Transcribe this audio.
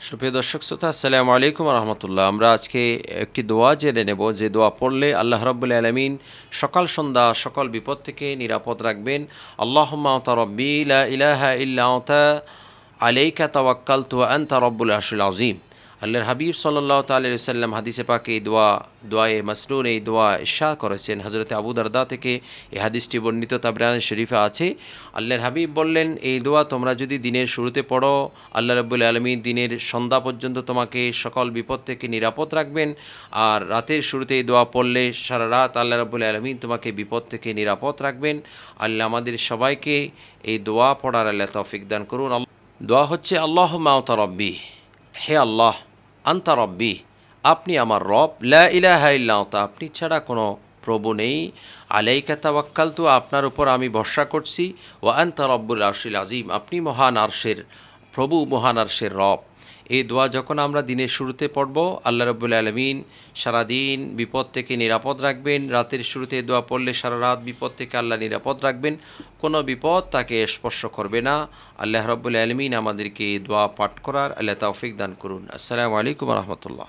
সুপ্রিয় দর্শক শ্রোতা, আসসালামু আলাইকুম রহমতুল্লাহ। আমরা আজকে একটি দোয়া জেনে নেব, যে দোয়া পড়লে আল্লাহ রাব্বুল আলামিন সকাল সন্ধ্যা সকল বিপদ থেকে নিরাপদ রাখবেন। আল্লাহুম্মা আনতা রাব্বি লা ইলাহা ইল্লা আনতা আলাইকা তাওয়াক্কালতু ওয়া আনতা রাব্বুল আরশিল আযীম। আল্লাহর হাবিব সাল্লাল্লাহু তাআলা আলাইহি ওয়াসাল্লাম হাদিসে পাকে এই দোয়ায়ে মাসনুন, এই দোয়া ইরশাদ করেছেন। হযরত আবু দারদা থেকে এই হাদিসটি বর্ণিত, তাবরানী শরীফে আছে। আল্লাহর হাবিব বললেন, এই দোয়া তোমরা যদি দিনের শুরুতে পড়ো, আল্লাহ রাব্বুল আলামিন দিনের সন্ধ্যা পর্যন্ত তোমাকে সকল বিপদ থেকে নিরাপদ রাখবেন। আর রাতের শুরুতে এই দোয়া পড়লে সারা রাত আল্লাহ রাব্বুল আলামিন তোমাকে বিপদ থেকে নিরাপদ রাখবেন। আল্লাহ আমাদের সবাইকে এই দোয়া পড়ার আল্লাহ তৌফিক দান করুন। দোয়া হচ্ছে, আল্লাহুম্মা আনতা রাব্বি, হে আল্লাহ, আনতা রাব্বি, আপনি আমার রব, লা ইলাহা ইল্লা আনতা, আপনি ছাড়া কোনো প্রভু নেই, আলাইকা তাওয়াক্কালতু, আপনার উপর আমি ভরসা করছি, ওয়া আনতা রাব্বুল আরশিল আযীম, আপনি মহান আরশের প্রভু, মহান আরশের রব। এই দোয়া যখন আমরা দিনের শুরুতে পড়ব, আল্লাহ রাব্বুল আলামিন সারাদিন বিপদ থেকে নিরাপদ রাখবেন। রাতের শুরুতে এই দোয়া পড়লে সারা রাত বিপদ থেকে আল্লাহ নিরাপদ রাখবেন, কোনো বিপদ তাকে স্পর্শ করবে না। আল্লাহ রাব্বুল আলামিন আমাদেরকে এই দোয়া পাঠ করার আল্লাহ তৌফিক দান করুন। আসসালামু আলাইকুম রহমতুল্লাহ।